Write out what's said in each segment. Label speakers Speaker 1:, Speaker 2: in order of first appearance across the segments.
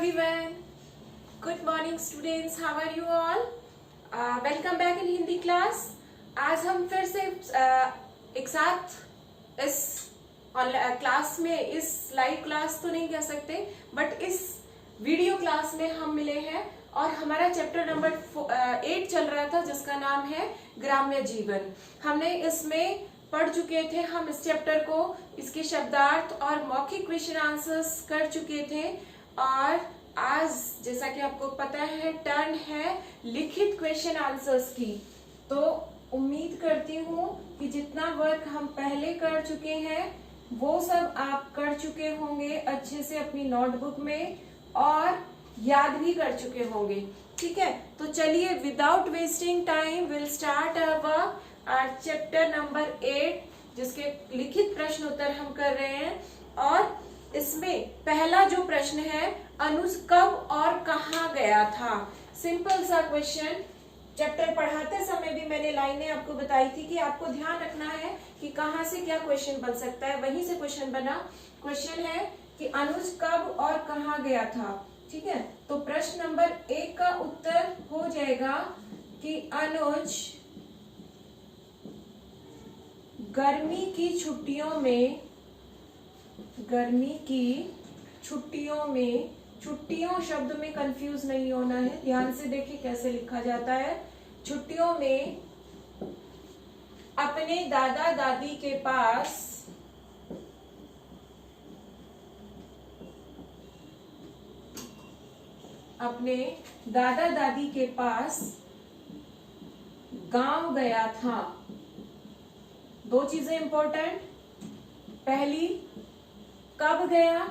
Speaker 1: everyone. Good morning students. How are you all? Welcome back in Hindi class. आज हम फिर से एक साथ इस क्लास में, इस लाइव क्लास तो नहीं कह सकते, बट इस वीडियो क्लास में हम मिले हैं और हमारा चैप्टर नंबर 8 चल रहा था जिसका नाम है ग्राम्य जीवन. हमने इसमें पढ़ चुके थे, हम इस चैप्टर को, इसके शब्दार्थ और मौखिक क्वेश्चन आंसर्स कर चुके थे. और आज जैसा कि आपको पता है टर्न है लिखित क्वेश्चन आंसर्स की. तो उम्मीद करती हूँ कि जितना वर्क हम पहले कर चुके हैं वो सब आप कर चुके होंगे अच्छे से अपनी नोटबुक में और याद भी कर चुके होंगे. ठीक है, तो चलिए without wasting time will start our chapter number 8 जिसके लिखित प्रश्न उत्तर हम कर रहे हैं. और इसमें पहला जो प्रश्न है, अनुज कब और कहाँ गया था. सिंपल सा क्वेश्चन. चैप्टर पढ़ाते समय भी मैंने लाइनें आपको बताई थी कि आपको ध्यान रखना है कि कहाँ से क्या क्वेश्चन बन सकता है. वहीं से क्वेश्चन बना. क्वेश्चन है कि अनुज कब और कहाँ गया था. ठीक है, तो प्रश्न नंबर 1 का उत्तर हो जाएगा कि अनुज गर्मी की छुट्टियों में, छुट्टियों शब्द में कंफ्यूज नहीं होना है. ध्यान से देखिए कैसे लिखा जाता है. छुट्टियों में अपने दादा दादी के पास गांव गया था. दो चीजें इंपॉर्टेंट. पहली कब गया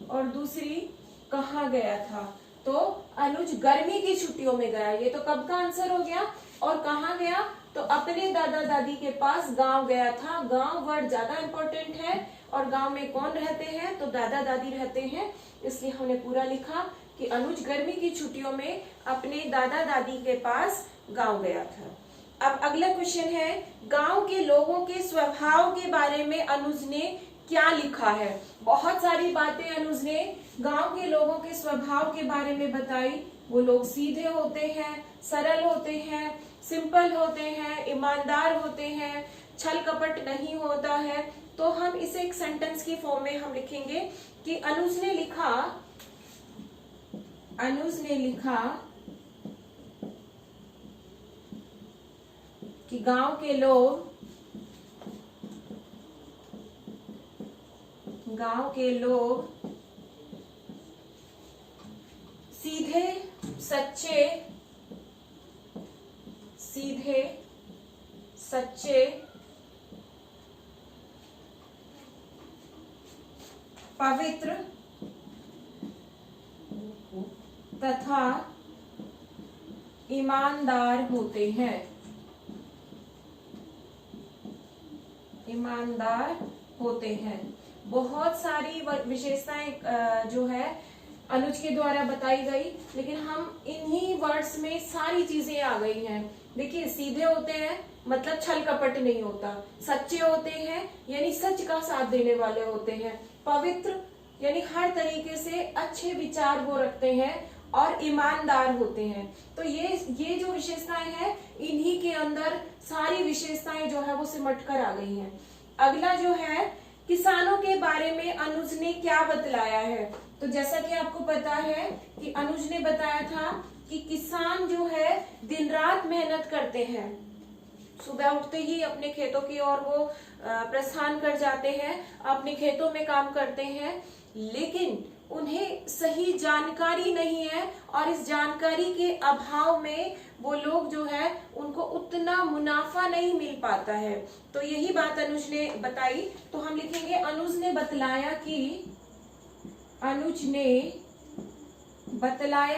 Speaker 1: और दूसरी कहाँ गया था. तो अनुज गर्मी की छुट्टियों में गया, ये तो कब का आंसर हो गया. और कहाँ गया, तो अपने दादा दादी के पास गांव गया था. गांव वर्ड ज्यादा इंपॉर्टेंट है. और गांव में कौन रहते हैं, तो दादा दादी रहते हैं. इसलिए हमने पूरा लिखा कि अनुज गर्मी की छुट्टियों में अपने दादा दादी के पास गांव गया था. अब अगला क्वेश्चन है, गांव के लोगों के स्वभाव के बारे में अनुज ने क्या लिखा है. बहुत सारी बातें अनुज ने गांव के लोगों के स्वभाव के बारे में बताई. वो लोग सीधे होते हैं, सरल होते हैं, सिंपल होते हैं, ईमानदार होते हैं, छल कपट नहीं होता है. तो हम इसे एक सेंटेंस की फॉर्म में हम लिखेंगे कि अनुज ने लिखा कि गांव के लोग सीधे सच्चे पवित्र तथा ईमानदार होते हैं. बहुत सारी विशेषताएं जो है अनुज के द्वारा बताई गई, लेकिन हम इन्हीं वर्ड्स में सारी चीजें आ गई हैं. देखिए, सीधे होते हैं मतलब छल कपट नहीं होता. सच्चे होते हैं यानी सच का साथ देने वाले होते हैं. पवित्र यानी हर तरीके से अच्छे विचार वो रखते हैं. और ईमानदार होते हैं. तो ये जो विशेषताएं हैं, इन्हीं के अंदर सारी विशेषताएं जो है वो सिमट कर आ गई हैं. अगला जो है, किसानों के बारे में अनुज ने क्या बतलाया है. तो जैसा कि आपको पता है कि अनुज ने बताया था कि किसान जो है दिन रात मेहनत करते हैं. सुबह उठते ही अपने खेतों की ओर वो प्रस्थान कर जाते हैं, अपने खेतों में काम करते हैं. लेकिन उन्हें सही जानकारी नहीं है और इस जानकारी के अभाव में वो लोग जो है उनको उतना मुनाफा नहीं मिल पाता है. तो यही बात अनुज ने बताई. तो हम लिखेंगे अनुज ने बतलाया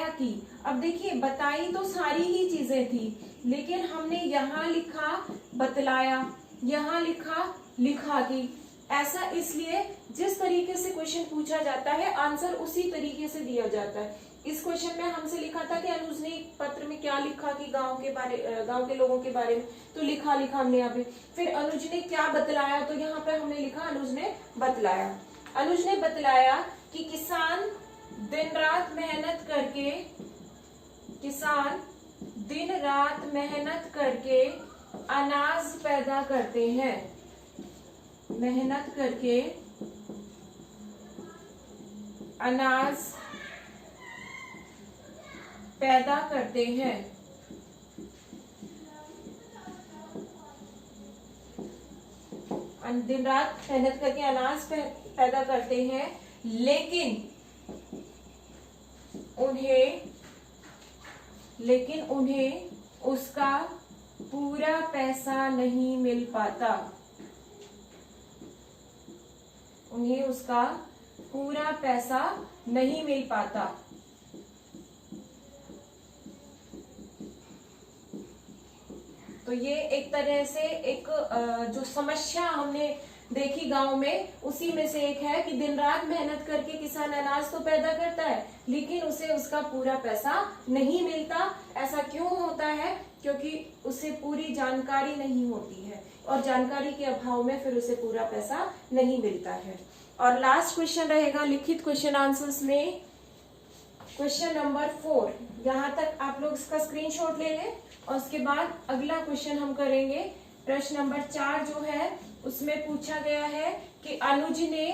Speaker 1: कि. अब देखिए, बताई तो सारी ही चीजें थी, लेकिन हमने यहाँ लिखा बतलाया, यहाँ लिखा कि. ऐसा इसलिए जिस तरीके से क्वेश्चन पूछा जाता है आंसर उसी तरीके से दिया जाता है. इस क्वेश्चन में हमसे लिखा था कि अनुज ने पत्र में क्या लिखा कि गांव के लोगों के बारे में. तो लिखा हमने यहाँ पे. फिर अनुज ने क्या बतलाया, तो यहाँ पे हमने लिखा अनुज ने बतलाया. अनुज ने बतलाया कि किसान दिन रात मेहनत करके किसान दिन रात मेहनत करके अनाज पैदा करते हैं। मेहनत करके अनाज पैदा करते हैं। दिन रात मेहनत करके अनाज पैदा करते हैं, लेकिन उन्हें उसका पूरा पैसा नहीं मिल पाता। उन्हें उसका पूरा पैसा नहीं मिल पाता। तो ये एक तरह से एक जो समस्या हमने देखी गांव में, उसी में से एक है कि दिन रात मेहनत करके किसान अनाज तो पैदा करता है, लेकिन उसे उसका पूरा पैसा नहीं मिलता। ऐसा क्यों होता है? क्योंकि उसे पूरी जानकारी नहीं होती है, और जानकारी के अभाव में फिर उसे पूरा पैसा नहीं मिलता है। और लास्ट क्वेश्चन रहेगा लिखित क्वेश्चन आंसर्स में, क्वेश्चन नंबर 4। यहाँ तक आप लोग इसका स्क्रीनशॉट ले लें, और उसके बाद अगला क्वेश्चन हम करेंगे। प्रश्न नंबर 4 जो है उसमें पूछा गया है कि अनुज ने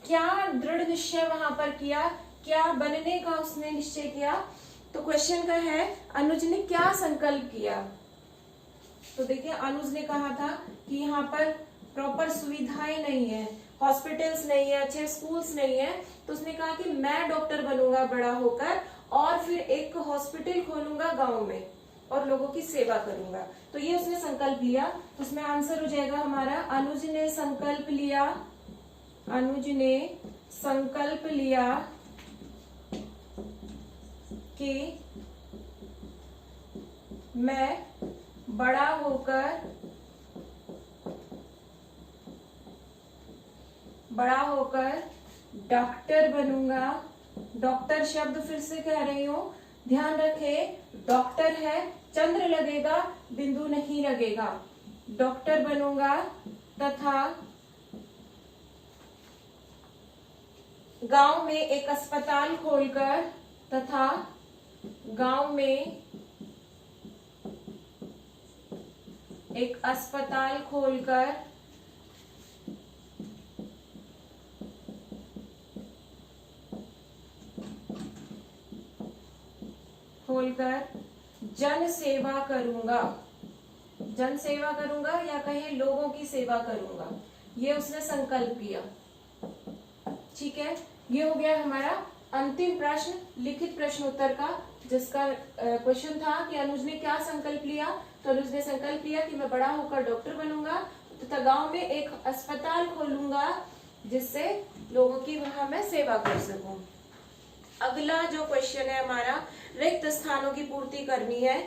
Speaker 1: क्या दृढ़ निश्चय वहां पर किया, क्या बनने का उसने निश्चय किया। तो क्वेश्चन का है अनुज ने क्या संकल्प किया। तो देखिए, अनुज ने कहा था कि यहाँ पर प्रॉपर सुविधाएं नहीं है, हॉस्पिटल्स नहीं है, अच्छे स्कूल्स नहीं है। तो उसने कहा कि मैं डॉक्टर बनूंगा बड़ा होकर, और फिर एक हॉस्पिटल खोलूंगा गांव में और लोगों की सेवा करूंगा। तो ये उसने संकल्प लिया। तो उसमें आंसर हो जाएगा हमारा, अनुज ने संकल्प लिया, अनुज ने संकल्प लिया कि मैं बड़ा होकर डॉक्टर बनूंगा। डॉक्टर शब्द फिर से कह रही हूं, ध्यान रखे, डॉक्टर है, चंद्र लगेगा, बिंदु नहीं लगेगा। डॉक्टर बनूंगा तथा गांव में एक अस्पताल खोलकर जन सेवा करूंगा या कहे लोगों की सेवा करूंगा। ये उसने संकल्प किया। ठीक है, ये हो गया हमारा अंतिम प्रश्न लिखित प्रश्न उत्तर का, जिसका क्वेश्चन था कि अनुज ने क्या संकल्प लिया। तो अनुज ने संकल्प लिया कि मैं बड़ा होकर डॉक्टर बनूंगा तथा गांव में एक अस्पताल खोलूंगा, जिससे लोगों की वहां मैं सेवा कर सकूं। अगला जो क्वेश्चन है हमारा, रिक्त स्थानों की पूर्ति करनी है।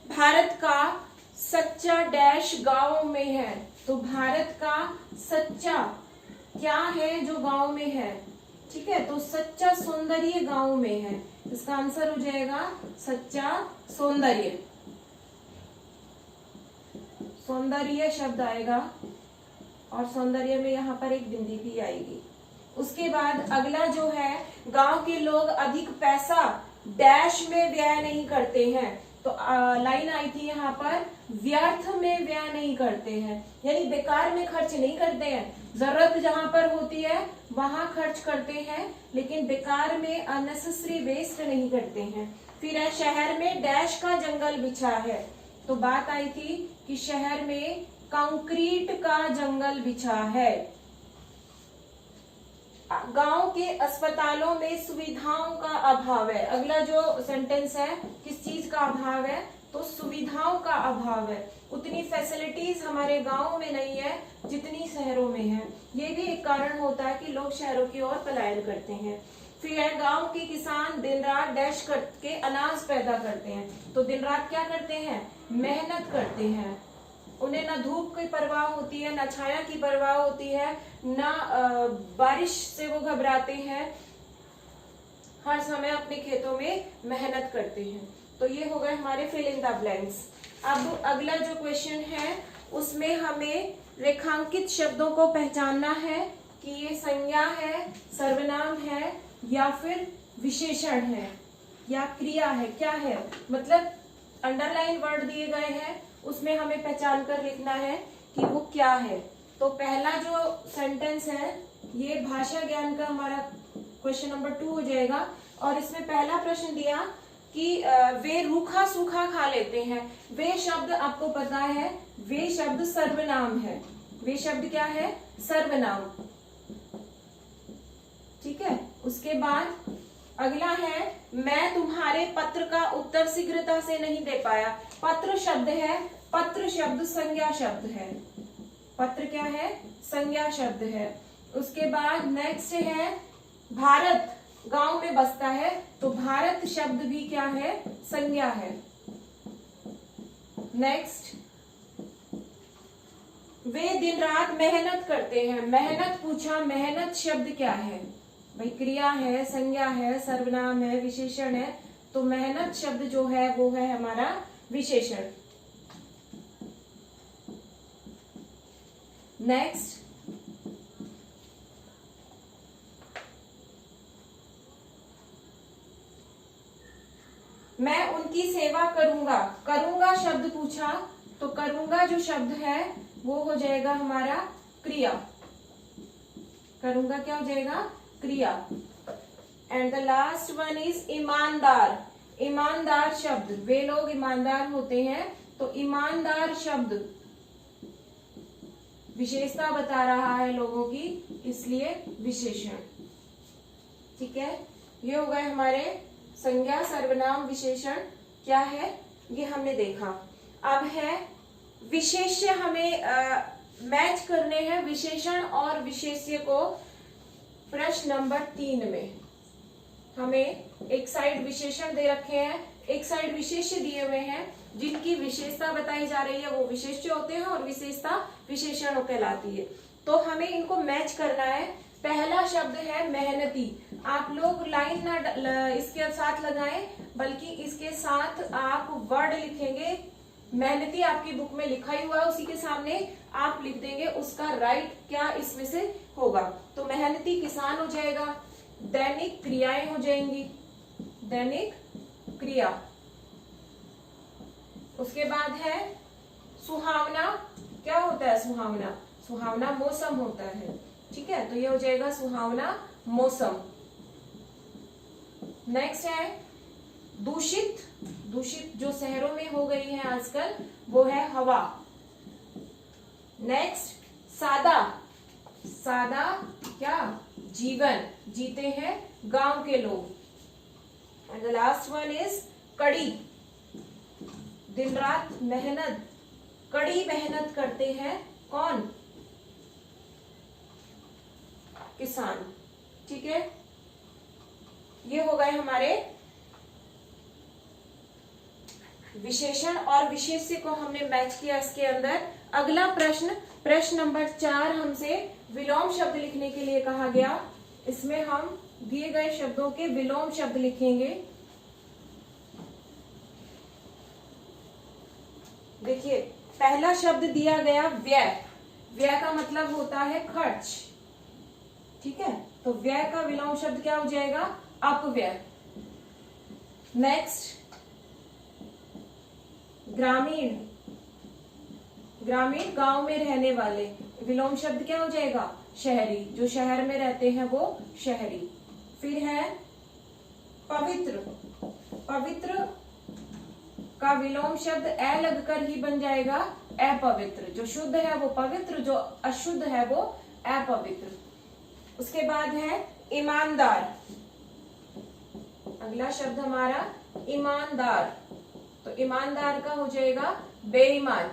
Speaker 1: भारत का सच्चा डैश गांव में है। तो भारत का सच्चा क्या है जो गांव में है? ठीक है, तो सच्चा सौंदर्य गांव में है। इसका आंसर हो जाएगा सच्चा सौंदर्य। सौंदर्य शब्द आएगा, और सौंदर्य में यहाँ पर एक बिंदी भी आएगी। उसके बाद अगला जो है, गांव के लोग अधिक पैसा डैश में व्यय नहीं करते हैं। तो लाइन आई थी यहाँ पर, व्यर्थ में व्यय नहीं करते हैं, यानी बेकार में खर्च नहीं करते हैं। जरूरत जहां पर होती है वहां खर्च करते हैं, लेकिन बेकार में अननेसेसरी वेस्ट नहीं करते हैं। फिर है, शहर में डैश का जंगल बिछा है। तो बात आई थी कि शहर में कंक्रीट का जंगल बिछा है। गांव के अस्पतालों में सुविधाओं का अभाव है। अगला जो सेंटेंस है, किस चीज का अभाव है? तो सुविधाओं का अभाव है। उतनी फैसिलिटीज हमारे गांव में नहीं है जितनी शहरों में है। ये भी एक कारण होता है कि लोग शहरों की ओर पलायन करते हैं। फिर है, गांव के किसान दिन रात डैश करके अनाज पैदा करते हैं। तो दिन रात क्या करते हैं? मेहनत करते हैं। उन्हें ना धूप की परवाह होती है, ना छाया की परवाह होती है, ना बारिश से वो घबराते हैं। हर समय अपने खेतों में मेहनत करते हैं। तो ये हो गए हमारे फिल इन द ब्लैंक्स। अब अगला जो क्वेश्चन है उसमें हमें रेखांकित शब्दों को पहचानना है कि ये संज्ञा है, सर्वनाम है या फिर विशेषण है या क्रिया है, क्या है, मतलब अंडरलाइन वर्ड दिए गए हैं, उसमें हमें पहचान कर लिखना है कि वो क्या है। तो पहला जो सेंटेंस है ये भाषा ज्ञान का हमारा क्वेश्चन नंबर 2 हो जाएगा। और इसमें पहला प्रश्न दिया कि वे रूखा सूखा खा लेते हैं। वे शब्द आपको पता है, वे शब्द सर्वनाम है। वे शब्द क्या है? सर्वनाम। ठीक है। उसके बाद अगला है, मैं तुम्हारे पत्र का उत्तर शीघ्रता से नहीं दे पाया। पत्र शब्द है, पत्र शब्द संज्ञा शब्द है। पत्र क्या है? संज्ञा शब्द है। उसके बाद नेक्स्ट है, भारत गांव में बसता है, तो भारत शब्द भी क्या है? संज्ञा है। नेक्स्ट, वे दिन रात मेहनत करते हैं। मेहनत पूछा, मेहनत शब्द क्या है भाई? क्रिया है, संज्ञा है, सर्वनाम है, विशेषण है। तो मेहनत शब्द जो है वो है हमारा विशेषण। नेक्स्ट, मैं उनकी सेवा करूंगा। करूंगा शब्द पूछा, तो करूंगा जो शब्द है वो हो जाएगा हमारा क्रिया। करूंगा क्या हो जाएगा? क्रिया। And the last one is ईमानदार। ईमानदार शब्द, वे लोग ईमानदार होते हैं, तो ईमानदार शब्द विशेषता बता रहा है लोगों की, इसलिए विशेषण। ठीक है। ये हो गए हमारे संज्ञा, सर्वनाम, विशेषण क्या है ये हमने देखा। अब है विशेष्य। हमें मैच करने हैं विशेषण और विशेष्य को। प्रश्न नंबर 3 में हमें एक साइड विशेषण दे रखे हैं, एक साइड विशेष्य दिए हुए हैं, जिनकी विशेषता बताई जा रही है वो विशेष्य होते हैं और विशेषता विशेषण कहलाती है। तो हमें इनको मैच करना है। पहला शब्द है मेहनती। आप लोग लाइन ना इसके साथ लगाएं, बल्कि इसके साथ आप वर्ड लिखेंगे। मेहनती आपकी बुक में लिखा ही हुआ है, उसी के सामने आप लिख देंगे उसका राइट क्या इसमें से होगा। तो मेहनती किसान हो जाएगा। दैनिक क्रियाएं हो जाएंगी, दैनिक क्रिया। उसके बाद है सुहावना। क्या होता है सुहावना? सुहावना मौसम होता है। ठीक है, तो ये हो जाएगा सुहावना मौसम। नेक्स्ट है दूषित। दूषित जो शहरों में हो गई है आजकल, वो है हवा। नेक्स्ट सादा। सादा क्या? जीवन जीते हैं गांव के लोग। And the last one is कड़ी। दिन रात मेहनत, कड़ी मेहनत करते हैं कौन? किसान। ठीक है, ये हो गए हमारे विशेषण और विशेष्य को हमने मैच किया इसके अंदर। अगला प्रश्न, प्रश्न नंबर 4 हमसे विलोम शब्द लिखने के लिए कहा गया। इसमें हम दिए गए शब्दों के विलोम शब्द लिखेंगे। देखिए, पहला शब्द दिया गया व्यय। व्यय का मतलब होता है खर्च। ठीक है, तो व्यय का विलोम शब्द क्या हो जाएगा? अपव्यय। नेक्स्ट ग्रामीण। ग्रामीण गांव में रहने वाले, विलोम शब्द क्या हो जाएगा? शहरी। जो शहर में रहते हैं वो शहरी। फिर है पवित्र। पवित्र का विलोम शब्द ए लगकर ही बन जाएगा अपवित्र। जो शुद्ध है वो पवित्र, जो अशुद्ध है वो अपवित्र। उसके बाद है ईमानदार। अगला शब्द हमारा ईमानदार। तो ईमानदार का हो जाएगा बेईमान,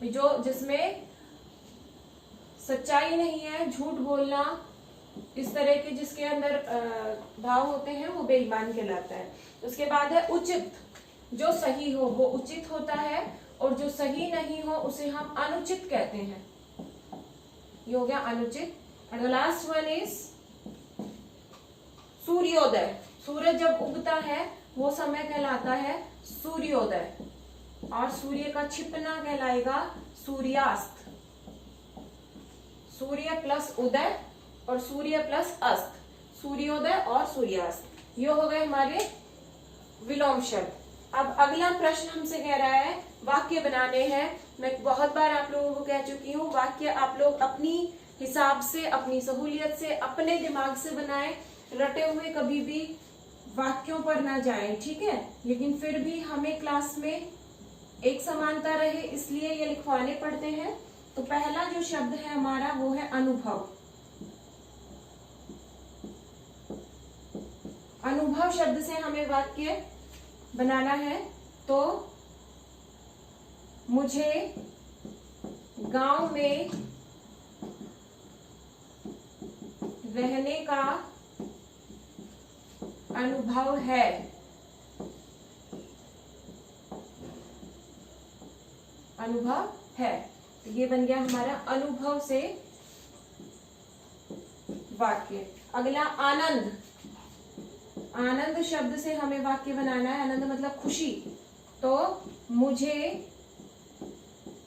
Speaker 1: जो जिसमें सच्चाई नहीं है, झूठ बोलना, इस तरह के जिसके अंदर भाव होते हैं वो बेईमान कहलाता है। उसके बाद है उचित। जो सही हो वो उचित होता है, और जो सही नहीं हो उसे हम अनुचित कहते हैं। ये हो गया अनुचित। And the last one is सूर्योदय। सूरज जब उगता है वो समय कहलाता है सूर्योदय, और सूर्य का छिपना कहलाएगा सूर्यास्त। सूर्य प्लस उदय और सूर्य प्लस अस्त, सूर्योदय और सूर्यास्त। ये हो गए हमारे विलोम शब्द। अब अगला प्रश्न हमसे कह रहा है वाक्य बनाने हैं। मैं बहुत बार आप लोगों को कह चुकी हूँ, वाक्य आप लोग अपनी हिसाब से, अपनी सहूलियत से, अपने दिमाग से बनाएं। रटे हुए कभी भी वाक्यों पर ना जाएं, ठीक है। लेकिन फिर भी हमें क्लास में एक समानता रहे, इसलिए ये लिखवाने पड़ते हैं। तो पहला जो शब्द है हमारा वो है अनुभव। अनुभव शब्द से हमें वाक्य बनाना है। तो मुझे गांव में रहने का अनुभव है। अनुभव है, तो ये बन गया हमारा अनुभव से वाक्य। अगला आनंद। आनंद शब्द से हमें वाक्य बनाना है। आनंद मतलब खुशी। तो मुझे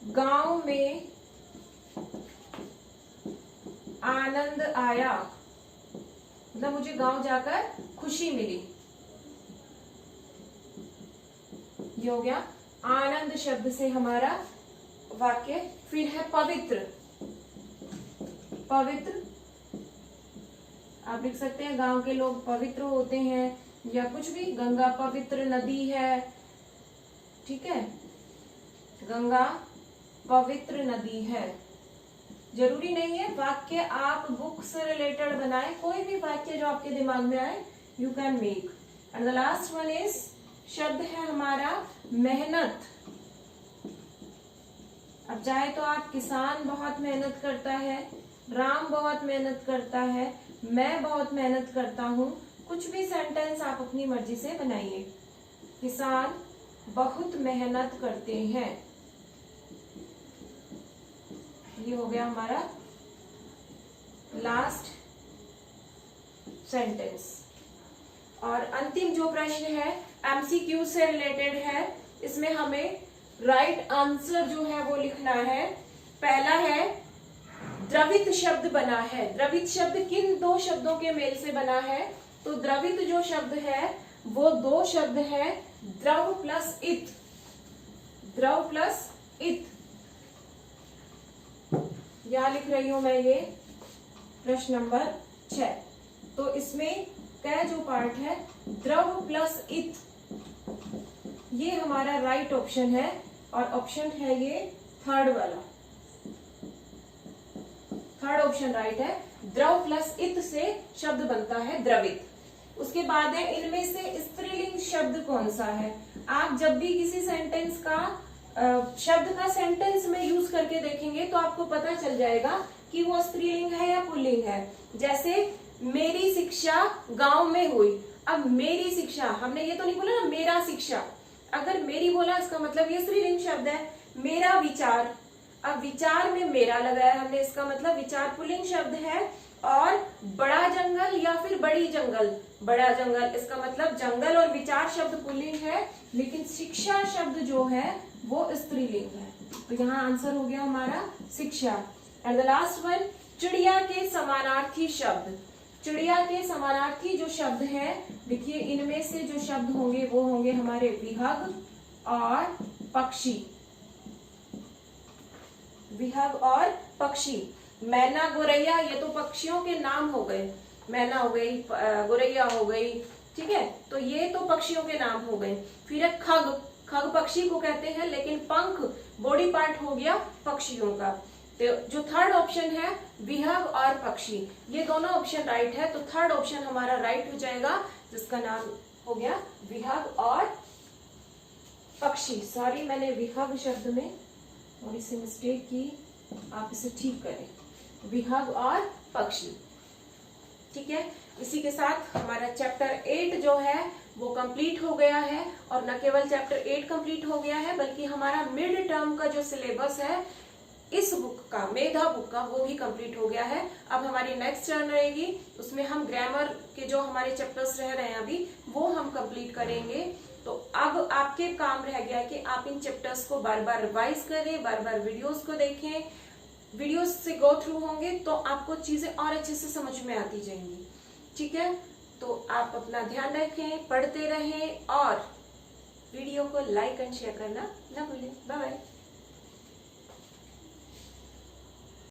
Speaker 1: गांव में आनंद आया, मतलब मुझे गांव जाकर खुशी मिली। ये हो गया आनंद शब्द से हमारा वाक्य। फिर है पवित्र। पवित्र आप लिख सकते हैं गांव के लोग पवित्र होते हैं, या कुछ भी। गंगा पवित्र नदी है, ठीक है। गंगा पवित्र नदी है। जरूरी नहीं है वाक्य आप बुक से रिलेटेड बनाएं, कोई भी वाक्य जो आपके दिमाग में आए you can make. And the last one is, शब्द है हमारा मेहनत। अब चाहे तो आप किसान बहुत मेहनत करता है, राम बहुत मेहनत करता है, मैं बहुत मेहनत करता हूँ, कुछ भी सेंटेंस आप अपनी मर्जी से बनाइए। किसान बहुत मेहनत करते हैं, ये हो गया हमारा लास्ट सेंटेंस। और अंतिम जो प्रश्न है एमसीक्यू से रिलेटेड है, इसमें हमें राइट आंसर जो है वो लिखना है। पहला है द्रवित शब्द बना है। द्रवित शब्द किन दो शब्दों के मेल से बना है? तो द्रवित जो शब्द है वो दो शब्द है, द्रव प्लस इत। द्रव प्लस इत, यहां लिख रही हूं मैं ये प्रश्न नंबर 6। तो इसमें क जो पार्ट है द्रव प्लस इत, ये हमारा राइट ऑप्शन है। और ऑप्शन है ये थर्ड वाला, थर्ड ऑप्शन राइट है। द्रव प्लस इत से शब्द बनता है द्रवित। उसके बाद है इनमें से स्त्रीलिंग शब्द कौन सा है? आप जब भी किसी सेंटेंस का शब्द का सेंटेंस में यूज करके देखेंगे तो आपको पता चल जाएगा कि वो स्त्रीलिंग है या पुल्लिंग है। जैसे मेरी शिक्षा गांव में हुई। अब मेरी शिक्षा, हमने ये तो नहीं बोला ना मेरा शिक्षा। अगर मेरी बोला इसका मतलब ये स्त्रीलिंग शब्द है। मेरा विचार, अब विचार में मेरा लगाया हमने, इसका मतलब विचार पुल्लिंग शब्द है। और बड़ा जंगल या फिर बड़ी जंगल, बड़ा जंगल, इसका मतलब जंगल और विचार शब्द पुल्लिंग है, लेकिन शिक्षा शब्द जो है वो स्त्रीलिंग है। तो यहाँ आंसर हो गया हमारा शिक्षा। एंड द लास्ट वन, चिड़िया के समानार्थी शब्द। चिड़िया के समानार्थी जो शब्द है, देखिए इनमें से जो शब्द होंगे वो होंगे हमारे विहग और पक्षी। विहग और पक्षी। मैना, गोरैया, ये तो पक्षियों के नाम हो गए। मैना हो गई, गोरैया हो गई, ठीक है। तो ये तो पक्षियों के नाम हो गए। फिर है खग। खग पक्षी को कहते हैं, लेकिन पंख बॉडी पार्ट हो गया पक्षियों का। तो जो थर्ड ऑप्शन है विहग और पक्षी, ये दोनों ऑप्शन राइट है। तो थर्ड ऑप्शन हमारा राइट हो जाएगा, जिसका नाम हो गया विहग और पक्षी। सॉरी, मैंने विहग शब्द में थोड़ी सी मिस्टेक की, आप इसे ठीक करें। विहग और पक्षी, ठीक है। इसी के साथ हमारा चैप्टर 8 जो है वो कंप्लीट हो गया है। और न केवल चैप्टर 8 कंप्लीट हो गया है, बल्कि हमारा मिड टर्म का जो सिलेबस है इस बुक का, मेधा बुक का, वो भी कंप्लीट हो गया है। अब हमारी नेक्स्ट टर्न रहेगी, उसमें हम ग्रामर के जो हमारे चैप्टर्स रह रहे हैं अभी, वो हम कंप्लीट करेंगे। तो अब आपके काम रह गया कि आप इन चैप्टर्स को बार बार रिवाइज करें, बार बार वीडियोस को देखें। वीडियोस से गो थ्रू होंगे तो आपको चीजें और अच्छे से समझ में आती जाएंगी, ठीक है। तो आप अपना ध्यान रखें, पढ़ते रहें और वीडियो को लाइक एंड शेयर करना ना भूलें। Bye bye.